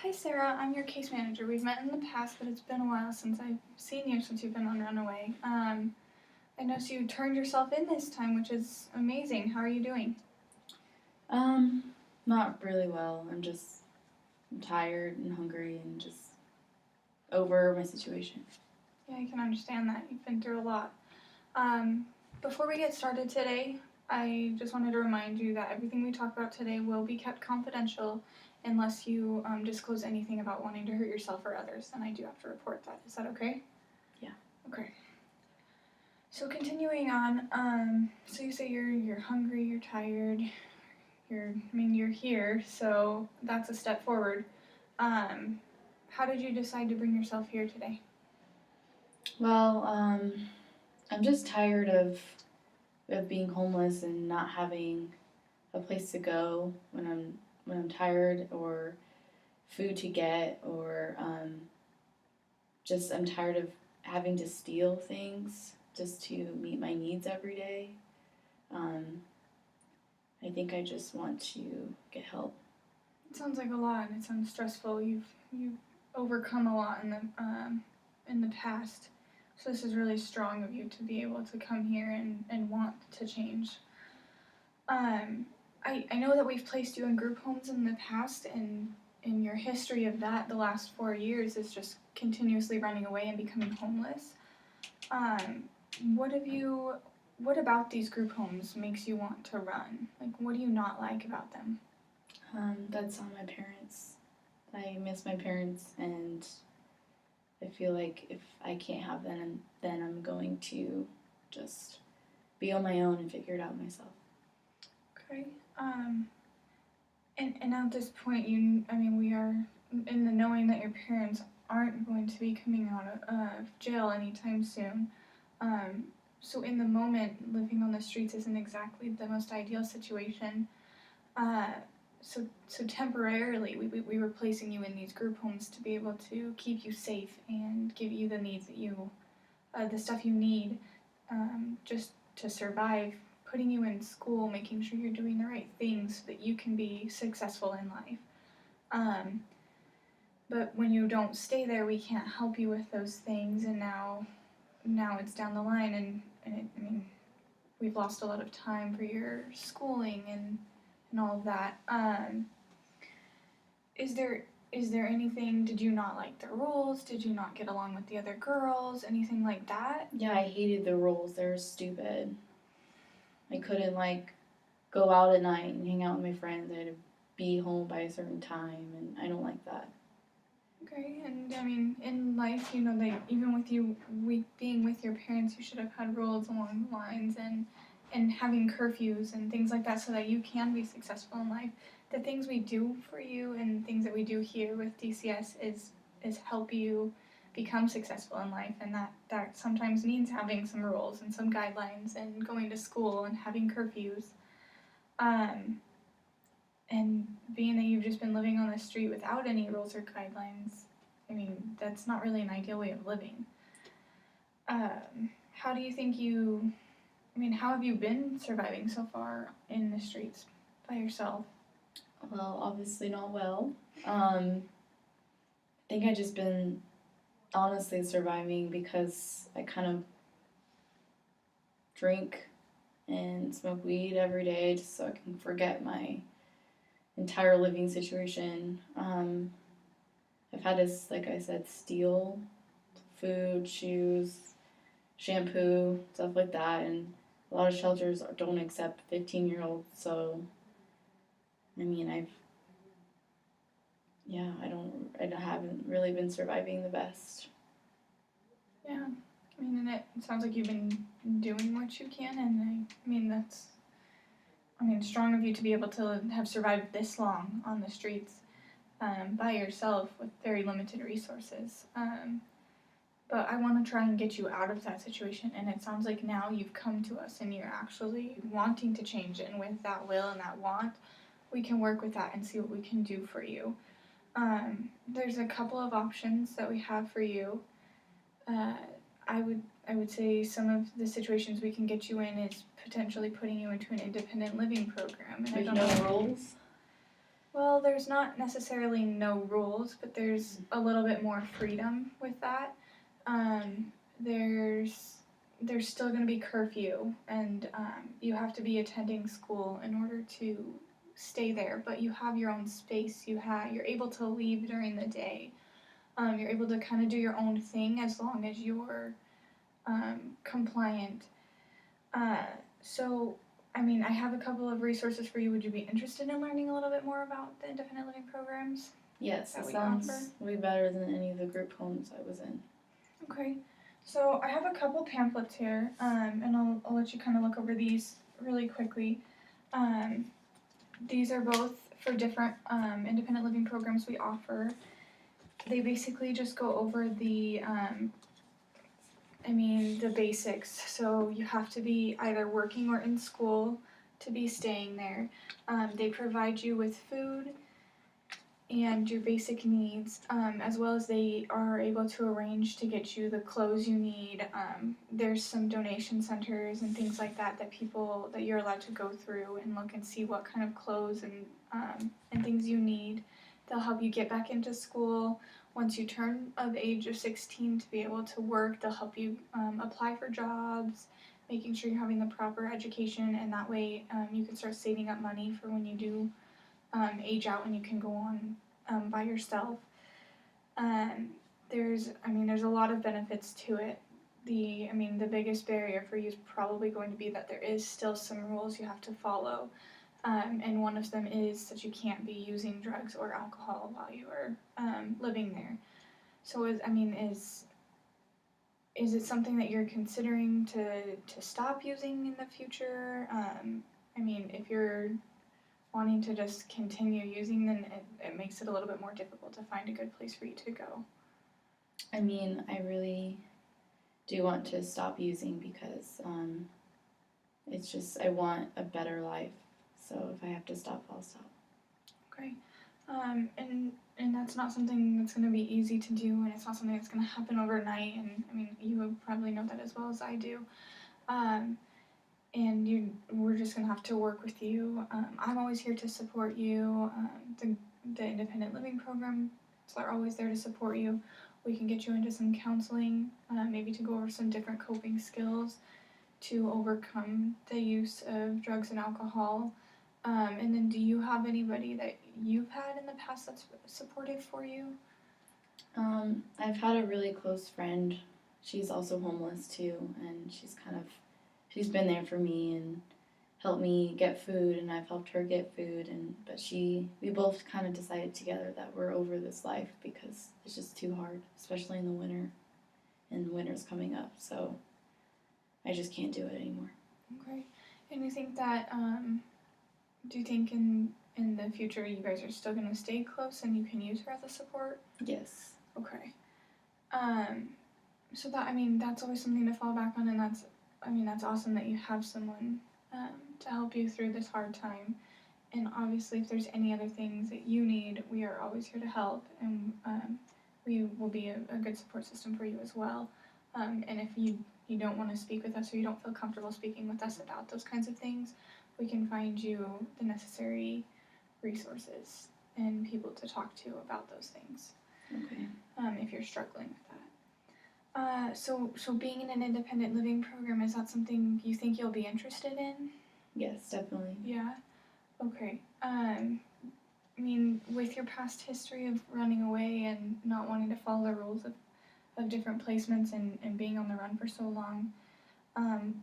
Hi Sarah, I'm your case manager. We've met in the past, but it's been a while since I've seen you since you've been on Runaway. I noticed you turned yourself in this time, which is amazing. How are you doing? Not really well. I'm tired and hungry and just over my situation. Yeah, I can understand that. You've been through a lot. Before we get started today, I just wanted to remind you that everything we talk about today will be kept confidential unless you disclose anything about wanting to hurt yourself or others, and I do have to report that. Is that okay? Yeah. Okay. So continuing on, so you say you're hungry, you're tired, you're here, so that's a step forward. How did you decide to bring yourself here today? Well, I'm just tired of being homeless and not having a place to go when I'm tired or food to get or just I'm tired of having to steal things just to meet my needs every day. Um, I think I just want to get help. It sounds like a lot, and it sounds stressful. You've overcome a lot in the past, so this is really strong of you to be able to come here and want to change. I know that we've placed you in group homes in the past, and in your history of that, the last 4 years is just continuously running away and becoming homeless. Um, what have you? What about these group homes makes you want to run? Like, what do you not like about them? That's on my parents. I miss my parents, and I feel like if I can't have them, then I'm going to just be on my own and figure it out myself. Okay. And at this point, we are in the knowing that your parents aren't going to be coming out of jail anytime soon. So in the moment, living on the streets isn't exactly the most ideal situation. Uh, so temporarily, we were placing you in these group homes to be able to keep you safe and give you the needs that the stuff you need, just to survive. Putting you in school, making sure you're doing the right things so that you can be successful in life. But when you don't stay there, we can't help you with those things, and now it's down the line, and we've lost a lot of time for your schooling and all of that. Is there anything? Did you not like the rules? Did you not get along with the other girls? Anything like that? Yeah, I hated the rules. They were stupid. I couldn't go out at night and hang out with my friends. I had to be home by a certain time, and I don't like that. Okay, and in life, like even with you being with your parents, you should have had rules along the lines and having curfews and things like that so that you can be successful in life. The things we do for you and things that we do here with DCS is help you become successful in life, and that sometimes means having some rules and some guidelines and going to school and having curfews. And being that you've just been living on the street without any rules or guidelines, that's not really an ideal way of living. How do you think how have you been surviving so far in the streets by yourself? Well, obviously not well. I think I just been honestly surviving because I kind of drink and smoke weed every day just so I can forget my entire living situation. I've had to, like I said, steal food, shoes, shampoo, stuff like that, and a lot of shelters don't accept 15-year-olds, so I haven't really been surviving the best. Yeah, and it sounds like you've been doing what you can, and that's strong of you to be able to have survived this long on the streets by yourself with very limited resources. But I want to try and get you out of that situation, and it sounds like now you've come to us and you're actually wanting to change it, and with that will and that want, we can work with that and see what we can do for you. There's a couple of options that we have for you. I would say some of the situations we can get you in is potentially putting you into an independent living program. And With no rules? Well, there's not necessarily no rules, but there's a little bit more freedom with that. Um, there's still going to be curfew, and you have to be attending school in order to stay there. But you have your own space. You're able to leave during the day. You're able to kind of do your own thing as long as you're compliant. Uh, so, I mean, I have a couple of resources for you. Would you be interested in learning a little bit more about the independent living programs Yes, that it we sounds offer? way better than any of the group homes I was in. Okay. So I have a couple pamphlets here, and I'll let you kind of look over these really quickly. Um, these are both for different independent living programs we offer. They basically just go over the basics. So you have to be either working or in school to be staying there. They provide you with food and your basic needs, as well as they are able to arrange to get you the clothes you need. There's some donation centers and things like that that you're allowed to go through and look and see what kind of clothes and things you need. They'll help you get back into school once you turn of age of 16 to be able to work. They'll help you apply for jobs, making sure you're having the proper education, and that way you can start saving up money for when you do age out and you can go on by yourself. There's a lot of benefits to it. The biggest barrier for you is probably going to be that there is still some rules you have to follow, and one of them is that you can't be using drugs or alcohol while you are living there. So, is it something that you're considering to stop using in the future? If you're wanting to just continue using, then it makes it a little bit more difficult to find a good place for you to go. I mean, I really do want to stop using because it's just, I want a better life. So if I have to stop, I'll stop. Okay. And that's not something that's going to be easy to do, and it's not something that's going to happen overnight. And you would probably know that as well as I do. We're just gonna have to work with you. I'm always here to support you. The independent living programs are always there to support you. We can get you into some counseling, maybe to go over some different coping skills to overcome the use of drugs and alcohol. And then, do you have anybody that you've had in the past that's supportive for you? I've had a really close friend. She's also homeless too, and she's been there for me and helped me get food, and I've helped her get food. But we both kind of decided together that we're over this life because it's just too hard, especially in the winter, and winter's coming up. So I just can't do it anymore. Okay. And you think that do you think in the future you guys are still gonna stay close and you can use her as a support? Yes. Okay. So that's always something to fall back on, and that's awesome that you have someone to help you through this hard time. And obviously, if there's any other things that you need, we are always here to help, and we will be a good support system for you as well. And if you don't want to speak with us or you don't feel comfortable speaking with us about those kinds of things, we can find you the necessary resources and people to talk to about those things. Okay. If you're struggling with that. So being in an independent living program, is that something you think you'll be interested in? Yes, definitely. Yeah? Okay. With your past history of running away and not wanting to follow the rules of different placements and being on the run for so long,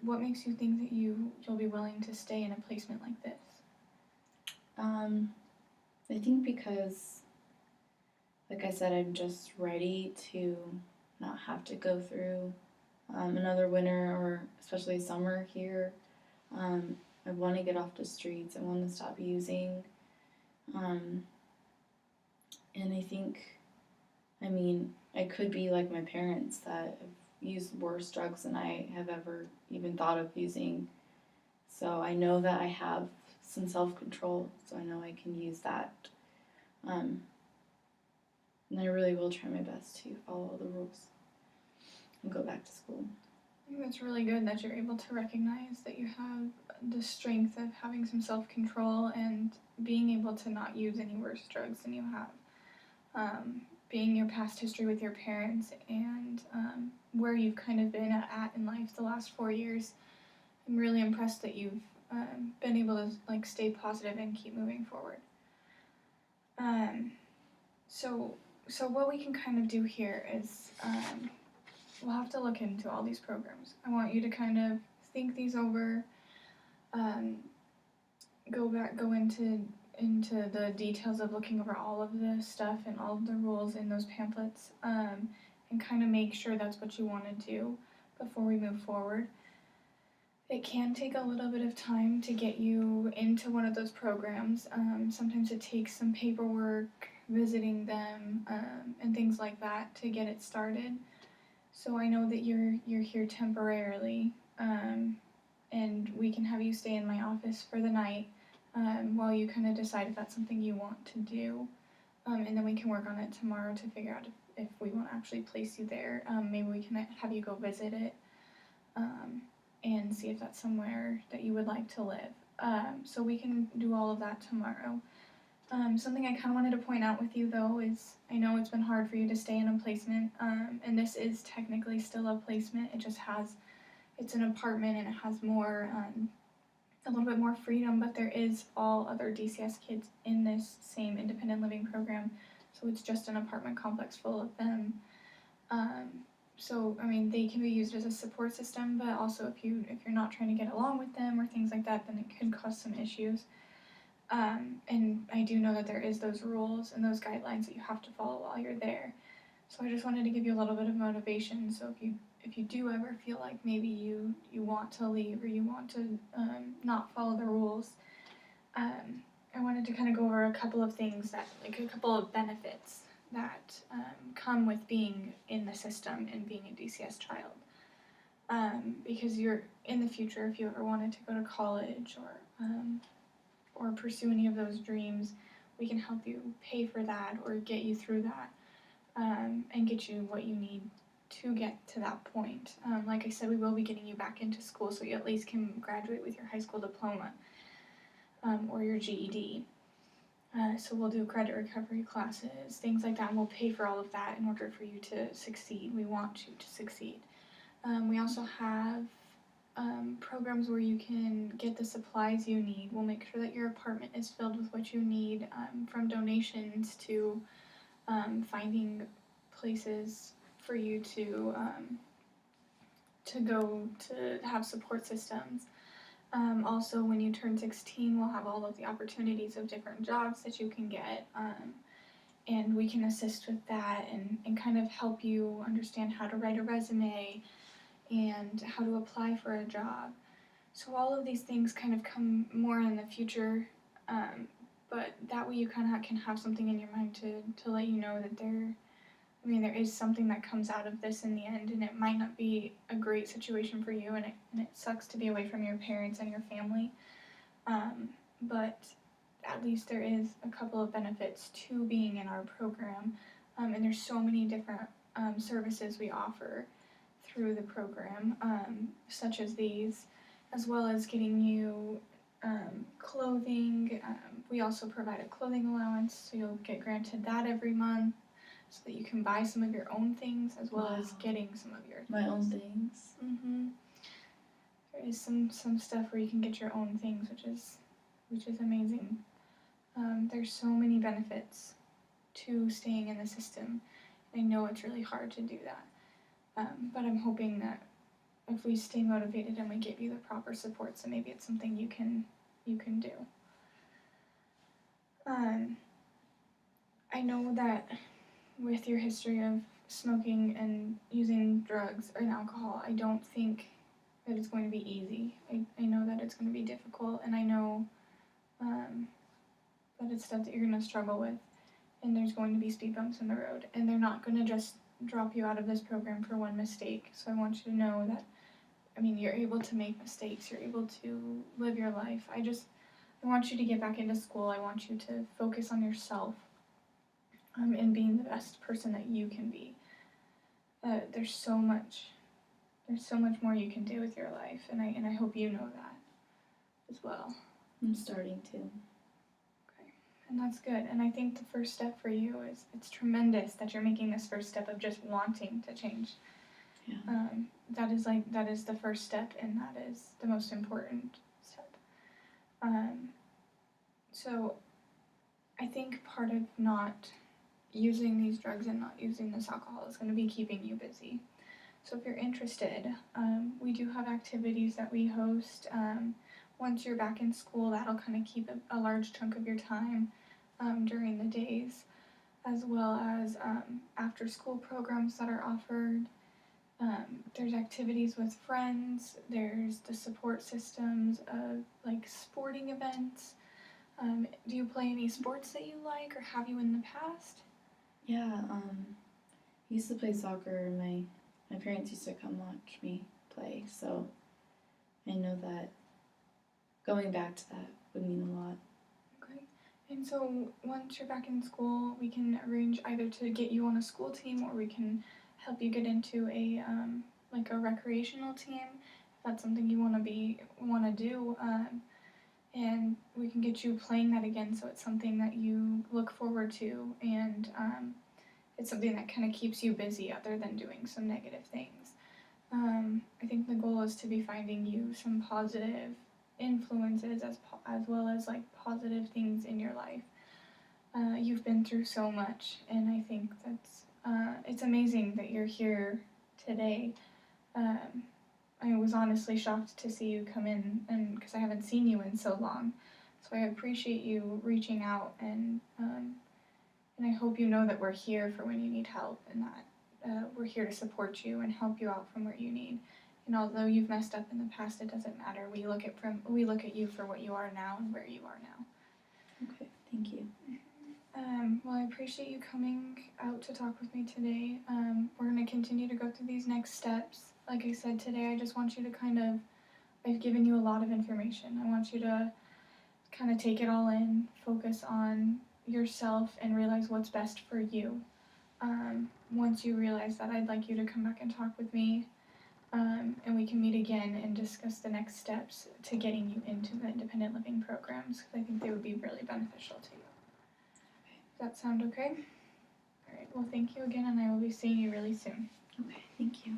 what makes you think that you'll be willing to stay in a placement like this? I think because, like I said, I'm just ready to not have to go through another winter or especially summer here. I want to get off the streets. I want to stop using. And I think, I could be like my parents that have used worse drugs than I have ever even thought of using. So I know that I have some self-control, so I know I can use that. And I really will try my best to follow all the rules and go back to school. think that's really good that you're able to recognize that you have the strength of having some self-control and being able to not use any worse drugs than you have. Being your past history with your parents and where you've kind of been at in life the last 4 years, I'm really impressed that you've been able to like stay positive and keep moving forward. So what we can kind of do here is we'll have to look into all these programs. I want you to kind of think these over, go into the details of looking over all of the stuff and all of the rules in those pamphlets, and kind of make sure that's what you want to do before we move forward. It can take a little bit of time to get you into one of those programs. Sometimes it takes some paperwork, visiting them, and things like that to get it started. So I know that you're here temporarily, and we can have you stay in my office for the night while you kind of decide if that's something you want to do. And then we can work on it tomorrow to figure out if we want to actually place you there. Maybe we can have you go visit it and see if that's somewhere that you would like to live. So we can do all of that tomorrow. Something I kind of wanted to point out with you though is I know it's been hard for you to stay in a placement, and this is technically still a placement. It's an apartment and it has more, a little bit more freedom, but there is all other DCS kids in this same independent living program, so it's just an apartment complex full of them. So I mean they can be used as a support system, but also if you're not trying to get along with them or things like that, then it could cause some issues. And I do know that there is those rules and those guidelines that you have to follow while you're there. So I just wanted to give you a little bit of motivation. So if you do ever feel like maybe you want to leave or you want to not follow the rules, I wanted to kind of go over a couple of things a couple of benefits that come with being in the system and being a DCS child. Because you're in the future, if you ever wanted to go to college or pursue any of those dreams, we can help you pay for that or get you through that, and get you what you need to get to that point. Like I said, we will be getting you back into school so you at least can graduate with your high school diploma or your GED. So we'll do credit recovery classes, things like that, and we'll pay for all of that in order for you to succeed. We want you to succeed. We also have programs where you can get the supplies you need. We'll make sure that your apartment is filled with what you need, from donations to finding places for you to go to have support systems. Also, when you turn 16, we'll have all of the opportunities of different jobs that you can get, and we can assist with that and kind of help you understand how to write a resume and how to apply for a job. So all of these things kind of come more in the future, but that way you kind of can have something in your mind to let you know that there is something that comes out of this in the end, and it might not be a great situation for you, and it sucks to be away from your parents and your family, but at least there is a couple of benefits to being in our program, and there's so many different services we offer through the program, such as these, as well as getting you clothing. We also provide a clothing allowance, so you'll get granted that every month so that you can buy some of your own things as well as getting some of your things. My own things. Mm-hmm. There is some stuff where you can get your own things, which is amazing. There's so many benefits to staying in the system. I know it's really hard to do that, but I'm hoping that if we stay motivated and we give you the proper supports, then maybe it's something you can do. I know that with your history of smoking and using drugs and alcohol, I don't think that it's going to be easy. I know that it's going to be difficult, and I know that it's stuff that you're going to struggle with, and there's going to be speed bumps in the road, and they're not going to just drop you out of this program for one mistake. So I want you to know that, you're able to make mistakes, you're able to live your life. I want you to get back into school. I want you to focus on yourself, and being the best person that you can be. There's so much there's so much more you can do with your life, and I hope you know that as well. I'm starting to. And that's good. And I think the first step for you is it's tremendous that you're making this first step of just wanting to change. Yeah. That is the first step, and that is the most important step. So I think part of not using these drugs and not using this alcohol is going to be keeping you busy. So if you're interested, we do have activities that we host. Once you're back in school, that'll kind of keep a large chunk of your time during the days, as well as after school programs that are offered. There's activities with friends, there's the support systems of like sporting events. Do you play any sports that you like or have you in the past? Yeah, I used to play soccer. My parents used to come watch me play, so I know that going back to that would mean a lot. Okay. And so once you're back in school, we can arrange either to get you on a school team or we can help you get into a like a recreational team if that's something you want to do. And we can get you playing that again, so it's something that you look forward to, and it's something that kind of keeps you busy other than doing some negative things. I think the goal is to be finding you some positive influences as well as like positive things in your life. You've been through so much, and I think that's it's amazing that you're here today. I was honestly shocked to see you come in, and because I haven't seen you in so long, so I appreciate you reaching out, and I hope you know that we're here for when you need help, and that we're here to support you and help you out from where you need. And although you've messed up in the past, it doesn't matter. We look at you for what you are now and where you are now. Okay, thank you. Well, I appreciate you coming out to talk with me today. We're going to continue to go through these next steps. Like I said today, I just want you to I've given you a lot of information. I want you to kind of take it all in, focus on yourself, and realize what's best for you. Once you realize that, I'd like you to come back and talk with me, and we can meet again and discuss the next steps to getting you into the independent living programs, because I think they would be really beneficial to you. Does that sound okay? All right, well, thank you again, and I will be seeing you really soon. Okay, thank you.